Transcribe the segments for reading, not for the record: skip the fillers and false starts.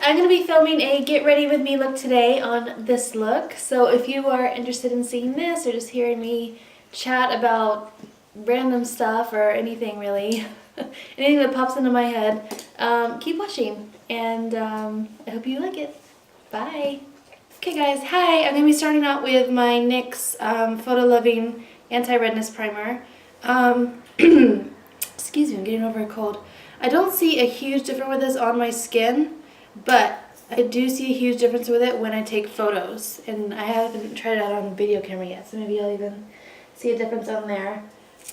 I'm going to be filming a get ready with me look today on this look. So if you are interested in seeing this or just hearing me chat about random stuff or anything really, anything that pops into my head, keep watching, and I hope you like it. Bye. Okay guys, hi. I'm going to be starting out with my NYX PhotoLoving Anti-Redness Primer. Excuse me, I'm getting over a cold. I don't see a huge difference with this on my skin, but I do see a huge difference with it when I take photos. And I haven't tried it out on video camera yet, so maybe I'll even see a difference on there.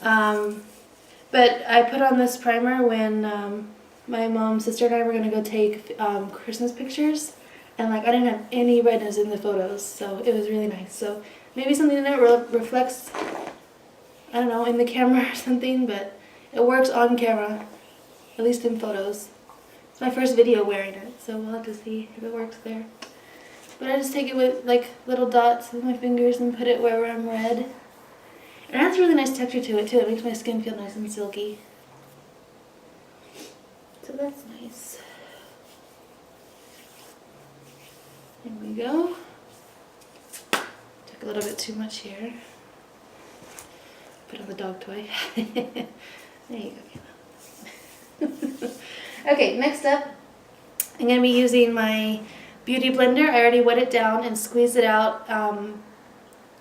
But I put on this primer when my mom, sister, and I were going to go take Christmas pictures. And like I didn't have any redness in the photos, so it was really nice. So maybe something that reflects, I don't know, in the camera or something, but it works on camera, at least in photos. It's my first video wearing it, so we'll have to see if it works there. But I just take it with like little dots with my fingers and put it wherever I'm red. And it has a really nice texture to it too. It makes my skin feel nice and silky. So that's nice. There we go. Took a little bit too much here. Put on the dog toy. There you go. Okay, next up, I'm going to be using my beauty blender. I already wet it down and squeezed it out.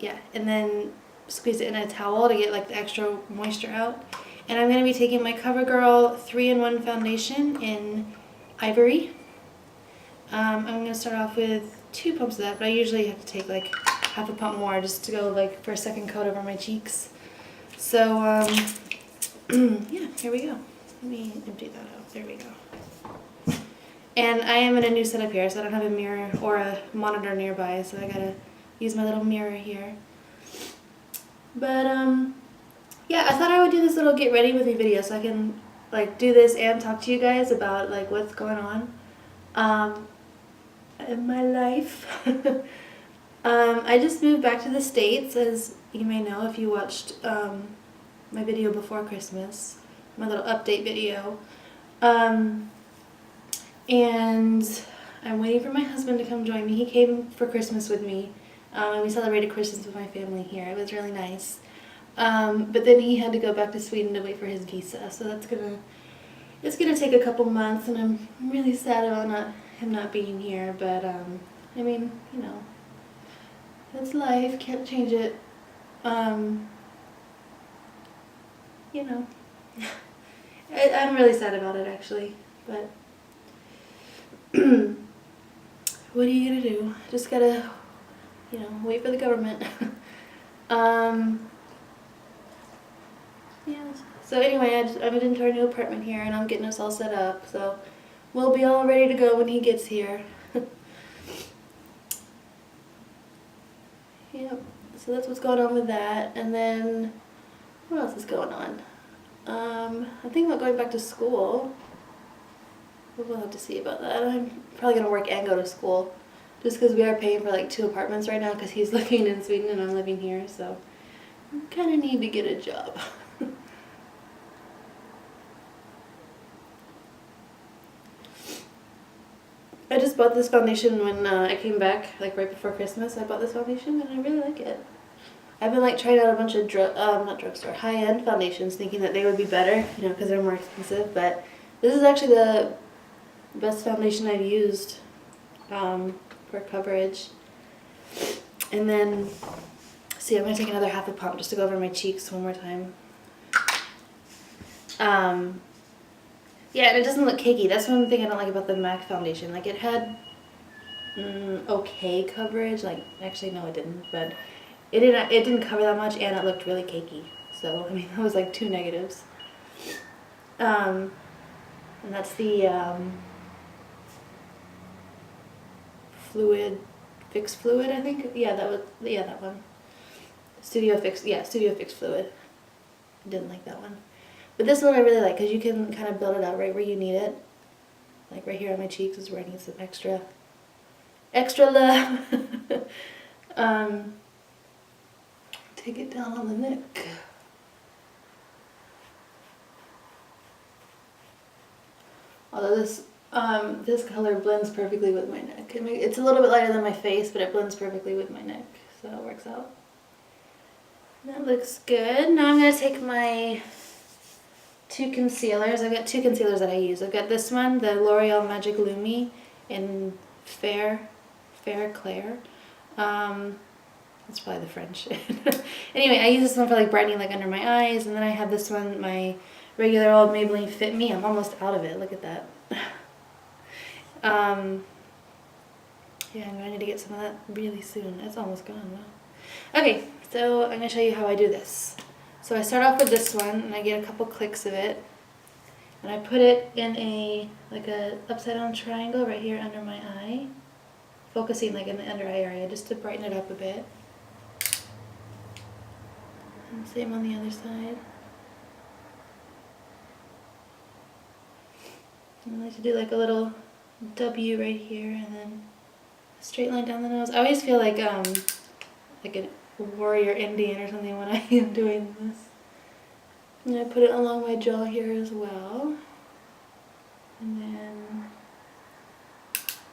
Yeah, and then squeeze it in a towel to get like the extra moisture out. And I'm going to be taking my Covergirl 3-in-1 foundation in Ivory. I'm going to start off with 2 pumps of that, but I usually have to take like half a pump more just to go like for a second coat over my cheeks. So, yeah, here we go. Let me empty that out. There we go. And I am in a new setup here, so I don't have a mirror or a monitor nearby, so I gotta use my little mirror here. But, yeah, I thought I would do this little get ready with me video so I can like do this and talk to you guys about like what's going on in my life. I just moved back to the States, as you may know if you watched my video before Christmas, my little update video. And I'm waiting for my husband to come join me. He came for Christmas with me, and we celebrated Christmas with my family here. It was really nice. But then he had to go back to Sweden to wait for his visa, so it's gonna take a couple months, and I'm really sad about him not being here. But I mean, you know, that's life. Can't change it. You know, I'm really sad about it actually, but what are you gonna do? Just gotta, you know, wait for the government. Yeah. So anyway, I moved into our new apartment here, and I'm getting us all set up. So we'll be all ready to go when he gets here. Yep. So that's what's going on with that, and then what else is going on? I'm thinking about going back to school. We'll have to see about that. I'm probably going to work and go to school, just because we are paying for like 2 apartments right now because he's living in Sweden and I'm living here, so I kind of need to get a job. I just bought this foundation when I came back, like right before Christmas. I bought this foundation and I really like it. I've been like trying out a bunch of not drugstore, high-end foundations, thinking that they would be better, you know, because they're more expensive. But this is actually the best foundation I've used for coverage. And then, see, I'm gonna take another half a pump just to go over my cheeks one more time. Yeah, and it doesn't look cakey. That's one thing I don't like about the MAC foundation. Like it had okay coverage. Like actually, no, it didn't, but. It didn't cover that much, and it looked really cakey. So, I mean, that was like 2 negatives. And that's the Fix Fluid, I think. Yeah, that one. Studio Fix Fluid. I didn't like that one. But this one I really like because you can kind of build it out right where you need it. Like right here on my cheeks is where I need some extra love. Take it down on the neck. Although this This color blends perfectly with my neck. It's a little bit lighter than my face, but it blends perfectly with my neck, so it works out. That looks good. Now I'm going to take my 2 concealers. I've got 2 concealers that I use. I've got this one, the L'Oreal MagicLumi in Fair Claire. That's probably the French. Anyway, I use this one for like brightening like under my eyes, and then I have this one, my regular old Maybelline Fit Me. I'm almost out of it. Look at that. Yeah, I'm going to need to get some of that really soon. It's almost gone. Wow. Okay, so I'm going to show you how I do this. So I start off with this one, and I get a couple clicks of it, and I put it in a upside down triangle right here under my eye, focusing like in the under eye area just to brighten it up a bit. And same on the other side. And I like to do like a little W right here, and then a straight line down the nose. I always feel like a warrior Indian or something when I am doing this. And I put it along my jaw here as well. And then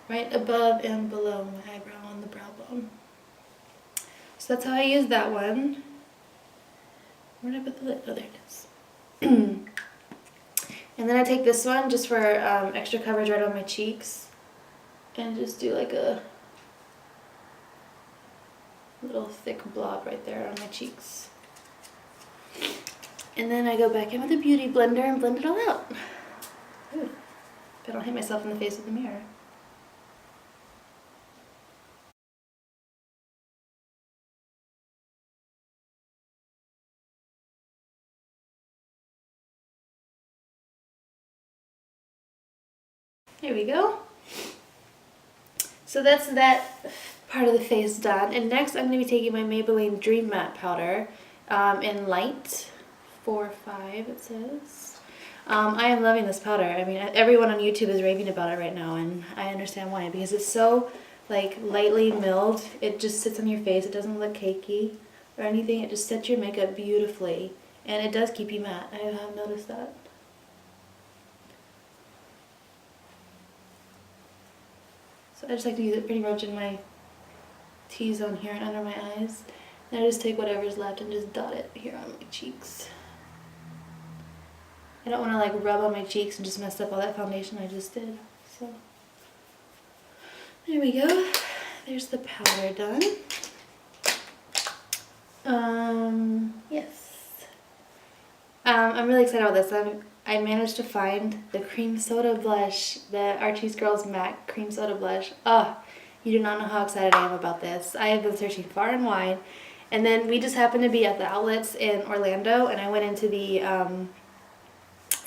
right above and below my eyebrow on the brow bone. So that's how I use that one. Where did I put the lid? Oh, there it is. And then I take this one just for extra coverage right on my cheeks, and just do like a little thick blob right there on my cheeks. And then I go back in with a beauty blender and blend it all out. Ooh, if I don't hit myself in the face with the mirror. There we go. So that's that part of the face done. And next I'm going to be taking my Maybelline Dream Matte Powder in Light 4-5 it says. I am loving this powder. I mean, everyone on YouTube is raving about it right now, and I understand why, because it's so like lightly milled. It just sits on your face. It doesn't look cakey or anything. It just sets your makeup beautifully, and it does keep you matte. I have noticed that. So I just like to use it pretty much in my T-zone here and under my eyes. And I just take whatever's left and just dot it here on my cheeks. I don't want to like rub on my cheeks and just mess up all that foundation I just did. So there we go. There's the powder done. Yes. I'm really excited about this. I managed to find the cream soda blush, the Archie's Girls MAC cream soda blush. Oh, you do not know how excited I am about this. I have been searching far and wide, and then we just happened to be at the outlets in Orlando, and I went into the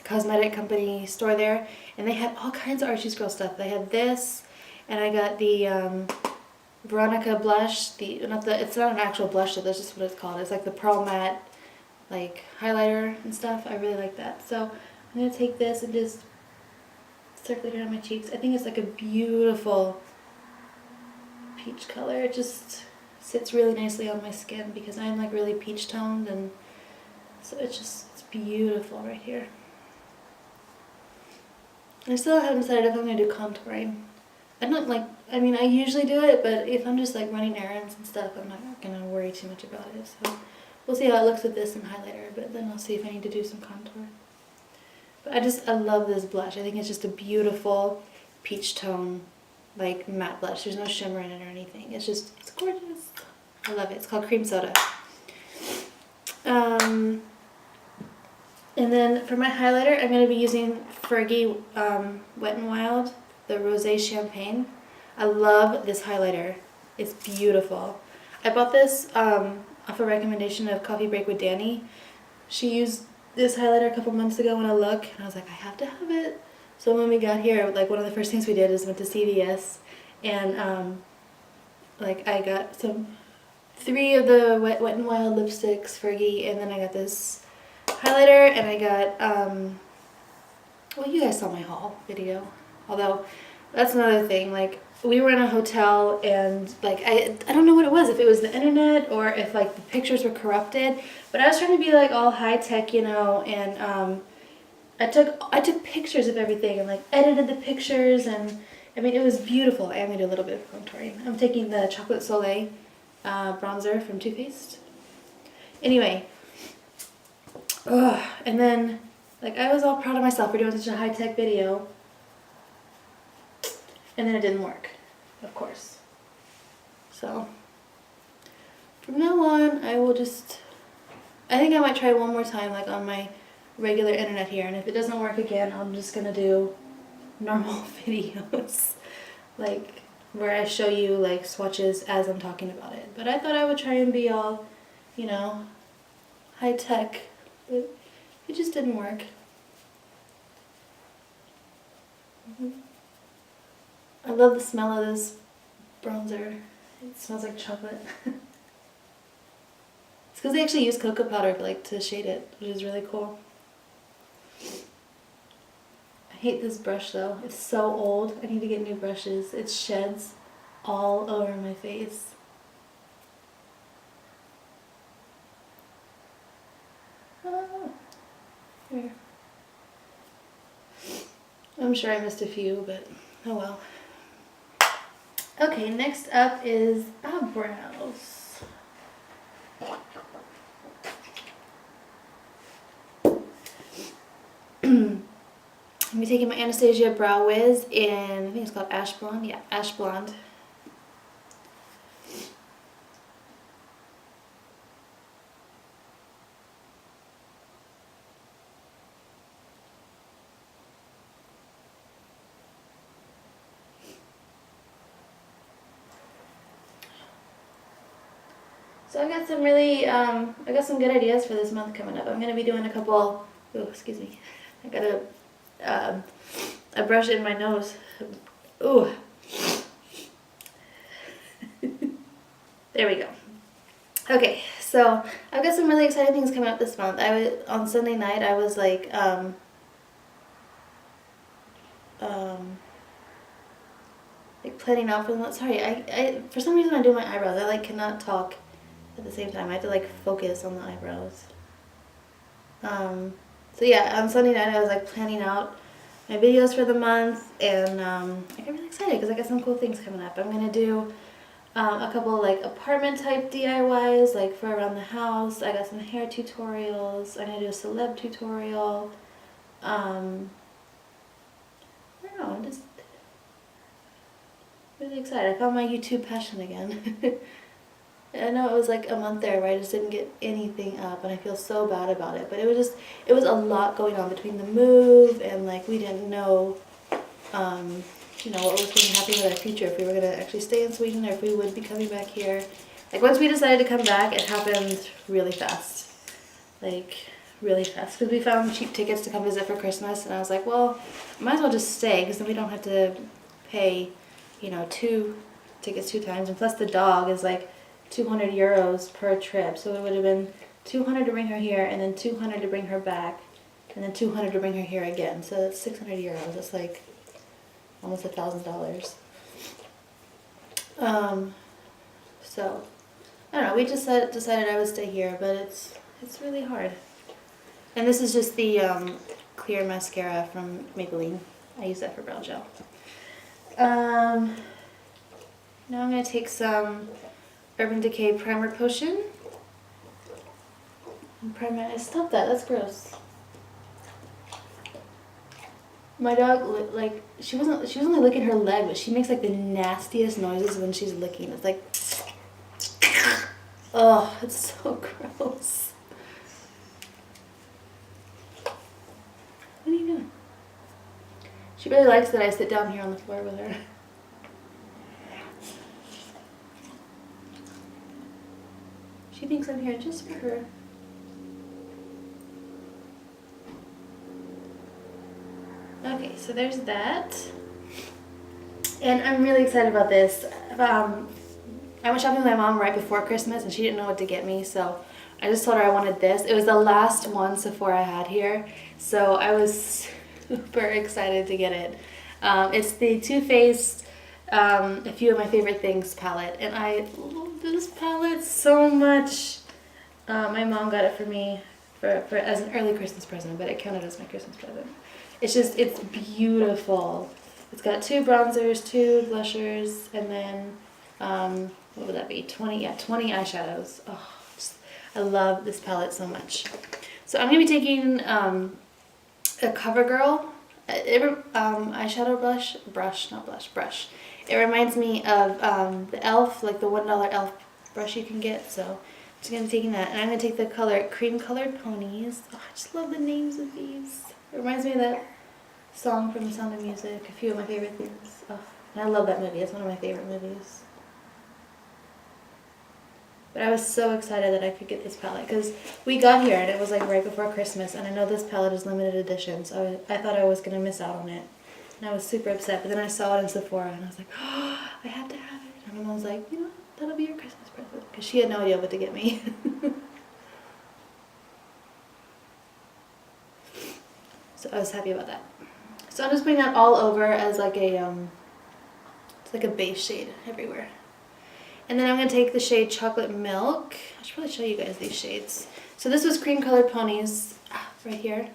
cosmetic company store there, and they had all kinds of Archie's Girl stuff. They had this, and I got the Veronica blush. It's not an actual blush, though. That's just what it's called. It's like the Pearl Matte like highlighter and stuff. I really like that. So I'm going to take this and just circle it on my cheeks. I think it's like a beautiful peach color. It just sits really nicely on my skin because I'm like really peach toned, and so it's beautiful right here. I still haven't decided if I'm going to do contouring. I mean, I usually do it, but if I'm just like running errands and stuff, I'm not going to worry too much about it. So we'll see how it looks with this and highlighter, but then I'll see if I need to do some contour. But I love this blush. I think it's just a beautiful peach tone, like matte blush. There's no shimmer in it or anything. It's gorgeous. I love it. It's called Cream Soda. And then for my highlighter, I'm going to be using Fergie Wet n Wild, the Rosé Champagne. I love this highlighter. It's beautiful. I bought this off a recommendation of Coffee Break with Danny. She used this highlighter a couple months ago in a look, and I was like, I have to have it. So when we got here, like one of the first things we did is went to CVS, and like I got 3 of the Wet n Wild lipsticks, Fergie, and then I got this highlighter, and I got well, you guys saw my haul video, although that's another thing. Like, we were in a hotel, and like I don't know what it was, if it was the internet or if like the pictures were corrupted, but I was trying to be like all high tech, you know, and I took pictures of everything and like edited the pictures, and I mean it was beautiful. I'm gonna do a little bit of contouring. I'm taking the Chocolate Soleil bronzer from Too Faced. Anyway, and then like I was all proud of myself for doing such a high-tech video, and then it didn't work, of course. So from now on, I think I might try one more time, like on my regular internet here, and if it doesn't work again, I'm just gonna do normal videos, like where I show you like swatches as I'm talking about it. But I thought I would try and be all, you know, high tech, but it just didn't work. I love the smell of this bronzer. It smells like chocolate. It's because they actually use cocoa powder like to shade it, which is really cool. I hate this brush though. It's so old. I need to get new brushes. It sheds all over my face. Here. I'm sure I missed a few, but oh well. Okay, next up is eyebrows. I'm taking my Anastasia BrowWiz in, I think it's called Ash Blonde. Yeah, Ash Blonde. So I've got some really, I got some good ideas for this month coming up. I'm going to be doing a couple, oh, excuse me. I got a brush in my nose. Ooh. There we go. Okay, so I've got some really exciting things coming up this month. On Sunday night, I was like, like planning out for the month. Sorry, I for some reason I do my eyebrows. I like cannot talk at the same time. I have to like focus on the eyebrows. So yeah, on Sunday night I was like planning out my videos for the month, and I got really excited because I got some cool things coming up. I'm gonna do a couple like apartment type DIYs, like for around the house. I got some hair tutorials. I'm gonna do a celeb tutorial. I don't know, I'm just really excited. I found my YouTube passion again. I know it was like a month there where I just didn't get anything up, and I feel so bad about it. But it was a lot going on between the move and like we didn't know, you know, what was going to happen with our future, if we were going to actually stay in Sweden or if we would be coming back here. Like once we decided to come back, it happened really fast, like really fast, because we found cheap tickets to come visit for Christmas, and I was like, well, might as well just stay because then we don't have to pay, you know, 2 tickets 2 times, and plus the dog is like 200 euros per trip, so it would have been 200 to bring her here, and then 200 to bring her back, and then 200 to bring her here again. So that's 600 euros. That's like almost $1,000. So I don't know. We just decided I would stay here, but it's really hard. And this is just the clear mascara from Maybelline. I use that for brow gel. Now I'm gonna take some Urban Decay Primer Potion. Stop that, that's gross. My dog, like, she was only licking her leg, but she makes like the nastiest noises when she's licking. It's like, oh, it's so gross. What are you doing? She really likes that I sit down here on the floor with her. She thinks I'm here just for her. Okay, so there's that. And I'm really excited about this. I went shopping with my mom right before Christmas and she didn't know what to get me, so I just told her I wanted this. It was the last one Sephora had here, so I was super excited to get it. It's the Too Faced A Few of My Favorite Things palette, and I love this palette so much. My mom got it for me for as an early Christmas present, but it counted as my Christmas present. It's beautiful. It's got 2 bronzers, 2 blushers, and then, what would that be? 20 eyeshadows. Oh, I love this palette so much. So I'm going to be taking a Covergirl eyeshadow brush. It reminds me of the e.l.f., like the $1 e.l.f. brush you can get. So I'm just going to be taking that. And I'm going to take the color Cream Colored Ponies. Oh, I just love the names of these. It reminds me of that song from The Sound of Music, a few of my favorite things. Oh, and I love that movie. It's one of my favorite movies. But I was so excited that I could get this palette because we got here and it was like right before Christmas, and I know this palette is limited edition, so I thought I was going to miss out on it. And I was super upset, but then I saw it in Sephora and I was like, oh, I have to have it. And my mom was like, you know, that'll be your Christmas present, because she had no idea what to get me. So I was happy about that. So I'm just putting that all over as like a, it's like a base shade everywhere. And then I'm going to take the shade Chocolate Milk. I should probably show you guys these shades. So this was Cream Colored Ponies right here.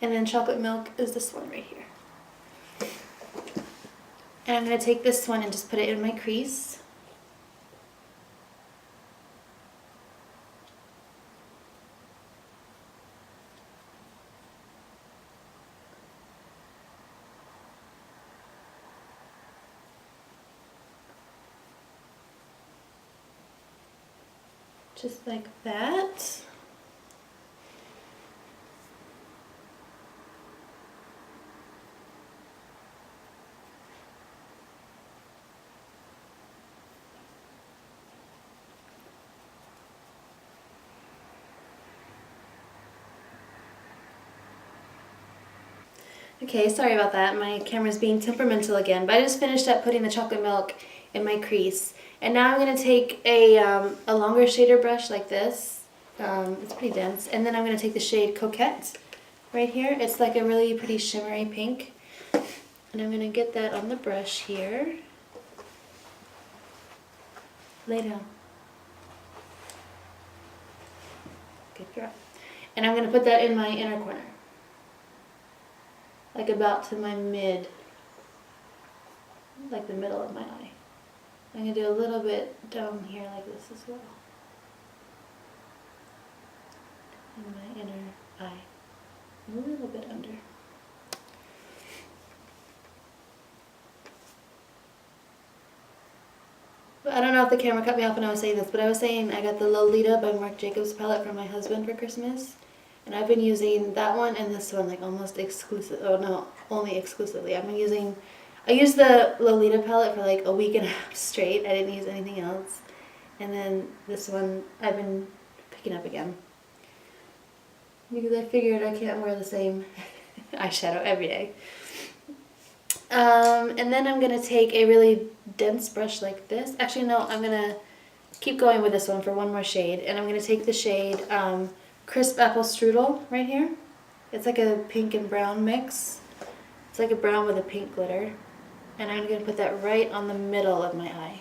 And then Chocolate Milk is this one right here. And I'm going to take this one and just put it in my crease. Just like that. Okay, sorry about that. My camera's being temperamental again, but I just finished up putting the chocolate milk in my crease. And now I'm going to take a longer shader brush like this. It's pretty dense. And then I'm going to take the shade Coquette right here. It's like a really pretty shimmery pink. And I'm going to get that on the brush here. Lay down. Good girl. And I'm going to put that in my inner corner. Like about to my mid, like the middle of my eye. I'm going to do a little bit down here like this as well. In my inner eye. A little bit under. But I don't know if the camera cut me off when I was saying this, but I was saying I got the Lolita by Marc Jacobs palette from my husband for Christmas. And I've been using that one and this one like almost exclusive, oh no, only exclusively. I used the Lolita palette for like a week and a half straight. I didn't use anything else. And then this one I've been picking up again. Because I figured I can't wear the same eyeshadow every day. And then I'm going to take a really dense brush like this. Actually no, I'm going to keep going with this one for one more shade. And I'm going to take the shade Crisp Apple Strudel right here. It's like a pink and brown mix. It's like a brown with a pink glitter. And I'm going to put that right on the middle of my eye.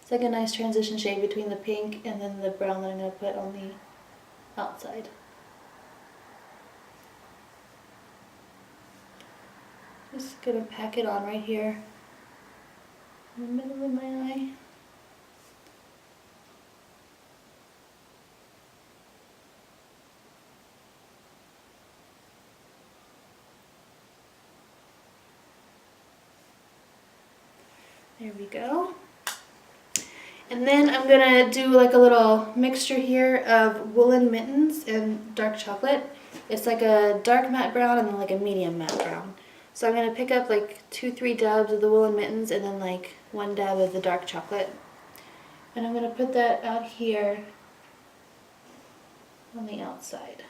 It's like a nice transition shade between the pink and then the brown that I'm going to put on the outside. Just going to pack it on right here in the middle of my eye. There we go. And then I'm going to do like a little mixture here of woolen mittens and dark chocolate. It's like a dark matte brown and then like a medium matte brown. So I'm going to pick up like 2-3 dabs of the woolen mittens and then like 1 dab of the dark chocolate. And I'm going to put that out here on the outside.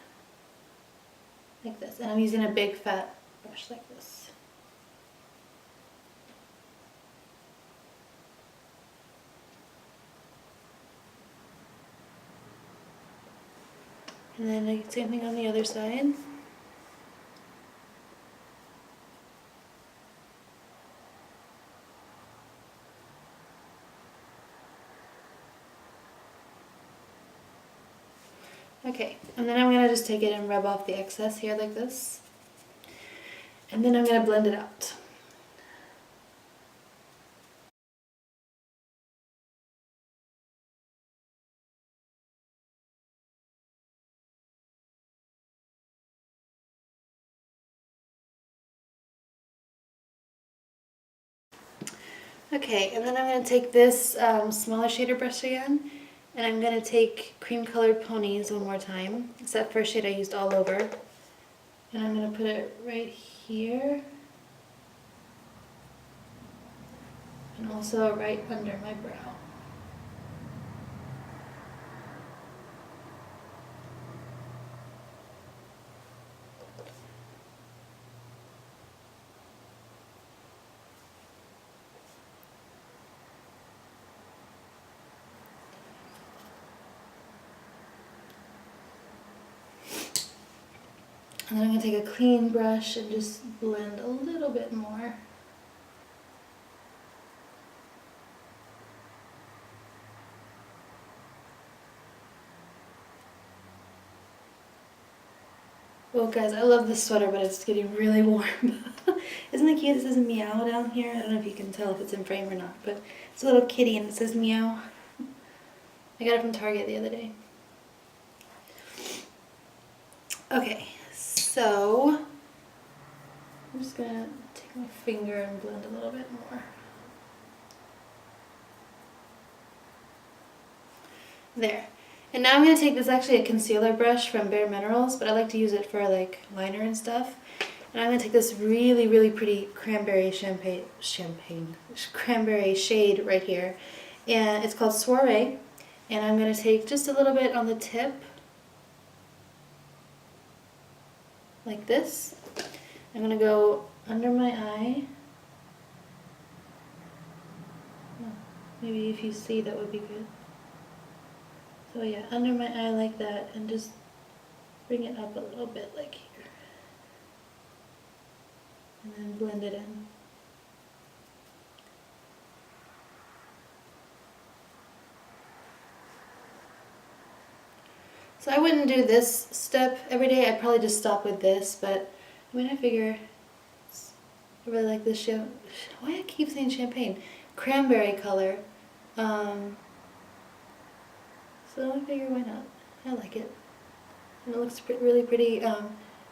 Like this. And I'm using a big fat brush like this. And then the same thing on the other side. Okay, and then I'm going to just take it and rub off the excess here like this. And then I'm going to blend it out. Okay, and then I'm going to take this smaller shader brush again, and I'm going to take cream colored ponies one more time. It's that first shade I used all over. And I'm going to put it right here, and also right under my brow. And then I'm going to take a clean brush and just blend a little bit more. Well guys, I love this sweater, but it's getting really warm. Isn't it cute? It says meow down here. I don't know if you can tell if it's in frame or not, but it's a little kitty and it says meow. I got it from Target the other day. Okay, so I'm just gonna take my finger and blend a little bit more. There. And now I'm going to take this, actually a concealer brush from Bare Minerals, but I like to use it for like liner and stuff. And I'm going to take this really, really pretty cranberry cranberry shade right here. And it's called Soiree. And I'm going to take just a little bit on the tip, like this. I'm going to go under my eye. Maybe if you see, that would be good. So yeah, under my eye like that, and just bring it up a little bit like here. And then blend it in. So I wouldn't do this step every day, I'd probably just stop with this, but I mean, I figure I really like this why I keep saying champagne? Cranberry color. So I figure why not? I like it. And it looks really pretty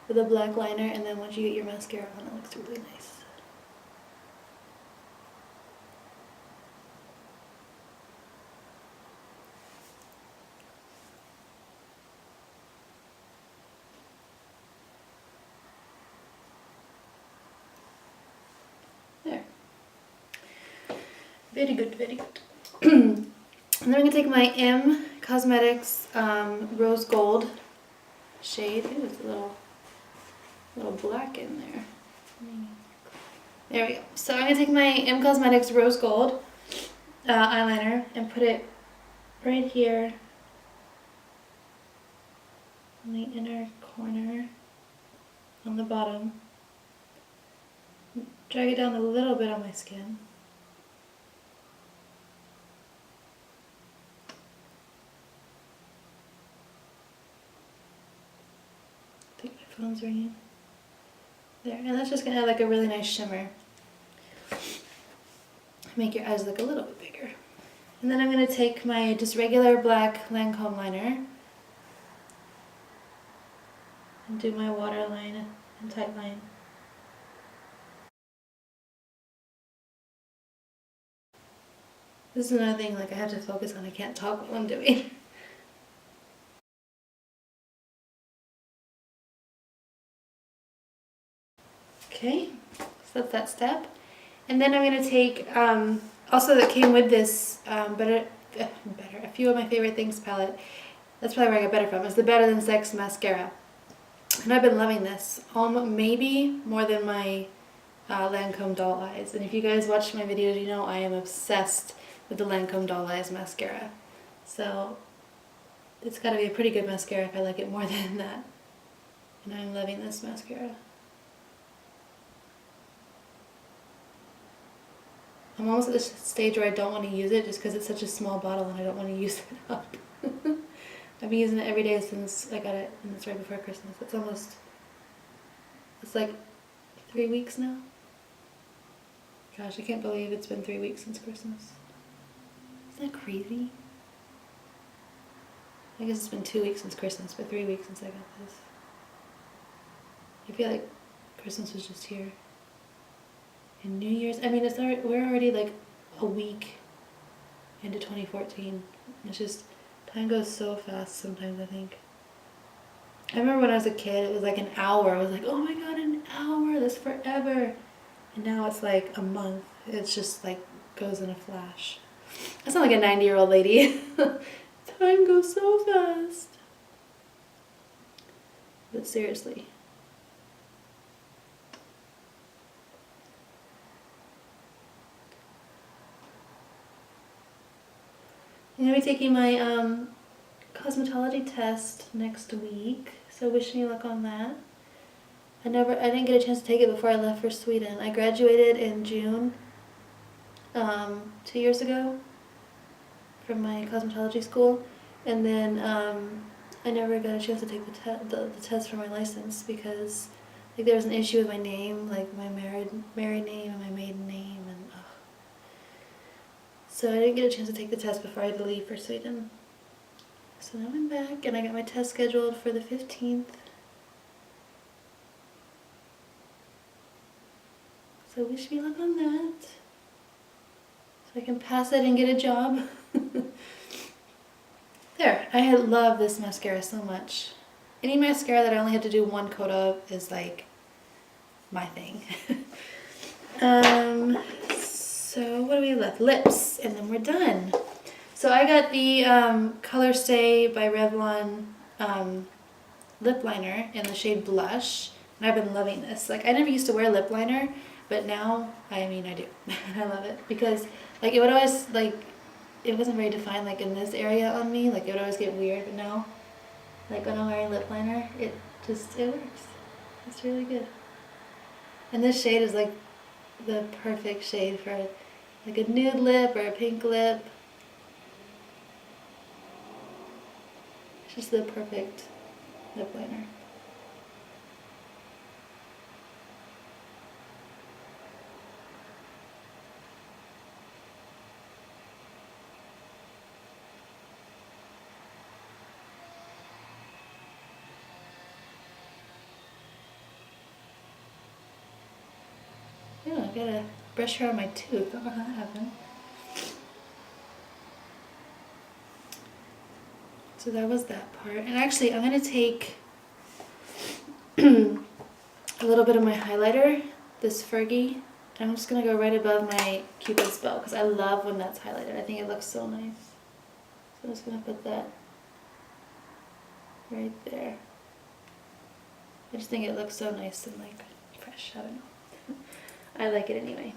with a black liner, and then once you get your mascara on, it looks really nice. There. Very good, very good. And then I'm going to take my M Cosmetics Rose Gold shade. Ooh, it's a little black in there. There we go. So I'm going to take my M Cosmetics Rose Gold eyeliner and put it right here on the inner corner on the bottom. Drag it down a little bit on my skin. I think my phone's ringing. There, and that's just going to add like a really nice shimmer. Make your eyes look a little bit bigger. And then I'm going to take my just regular black Lancome liner and do my waterline and tight line. This is another thing like I have to focus on. I can't talk while I'm doing. Okay, so that's that step. And then I'm going to take, also that came with this a few of my favorite things palette. That's probably where I got better from. It's the Better Than Sex mascara. And I've been loving this, maybe more than my Lancome Doll Eyes. And if you guys watch my videos, you know I am obsessed with the Lancome Doll Eyes mascara. So it's got to be a pretty good mascara if I like it more than that. And I'm loving this mascara. I'm almost at the stage where I don't want to use it just because it's such a small bottle and I don't want to use it up. I've been using it every day since I got it, and it's right before Christmas. It's like 3 weeks now. Gosh, I can't believe it's been 3 weeks since Christmas. Isn't that crazy? I guess it's been 2 weeks since Christmas, but 3 weeks since I got this. I feel like Christmas was just here. And New Year's, I mean, we're already like a week into 2014. It's just, time goes so fast sometimes, I think. I remember when I was a kid, it was like an hour. I was like, oh my god, an hour, that's forever. And now it's like a month. It's just like goes in a flash. I sound like a 90-year-old lady. Time goes so fast. But seriously. I'm going to be taking my cosmetology test next week, so wish me luck on that. I didn't get a chance to take it before I left for Sweden. I graduated in June 2 years ago from my cosmetology school, and then I never got a chance to take the test for my license because like there was an issue with my name, like my married name and my maiden name, and so I didn't get a chance to take the test before I had to leave for Sweden. So now I'm back, and I got my test scheduled for the 15th. So wish me luck on that, so I can pass it and get a job. There, I love this mascara so much. Any mascara that I only have to do one coat of is like my thing. So what do we have left? Lips, and then we're done. So I got the ColorStay by Revlon lip liner in the shade Blush, and I've been loving this. Like, I never used to wear lip liner, but now, I mean, I do. I love it because like it would always, like, it wasn't very defined like in this area on me, like it would always get weird, but now, like when I'm wearing lip liner, it works. It's really good. And this shade is like the perfect shade for like a nude lip or a pink lip. It's just the perfect lip liner. Yeah, I gotta brush her on my tooth. Don't know how that happened. So that was that part. And actually, I'm gonna take a little bit of my highlighter, this Fergie, and I'm just gonna go right above my Cupid's bow because I love when that's highlighted. I think it looks so nice. So I'm just gonna put that right there. I just think it looks so nice and like fresh. I don't know. I like it anyway.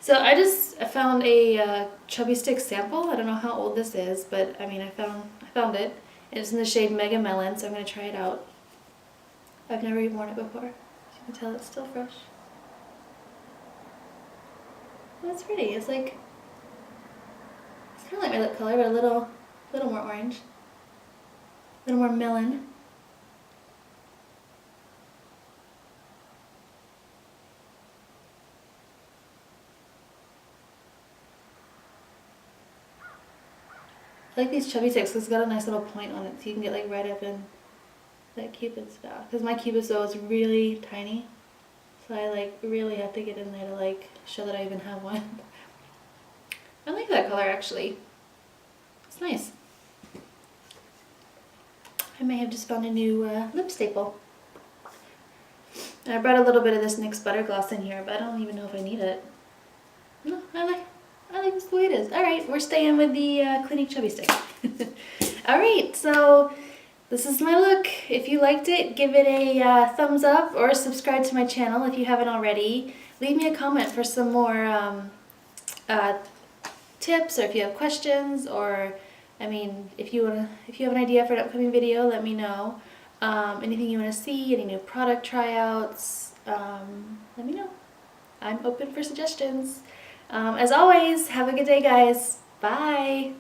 So I found a Chubby Stick sample. I don't know how old this is, but I mean I found it. And it's in the shade Mega Melon, so I'm gonna try it out. I've never even worn it before. As you can tell, it's still fresh. Well, it's pretty. It's like, it's kind of like my lip color, but a little more orange, a little more melon. I like these Chubby Sticks because it's got a nice little point on it, so you can get like right up in that Cupid's bow. Because my Cupid's bow is really tiny, so I like really have to get in there to like show that I even have one. I like that color actually. It's nice. I may have just found a new lip staple. And I brought a little bit of this NYX Butter Gloss in here, but I don't even know if I need it. No, I like this the way it is. Alright, we're staying with the Clinique Chubby Stick. Alright, so this is my look. If you liked it, give it a thumbs up or subscribe to my channel if you haven't already. Leave me a comment for some more tips, or if you have questions, or I mean, if you have an idea for an upcoming video, let me know. Anything you want to see, any new product tryouts, let me know. I'm open for suggestions. As always, have a good day, guys. Bye!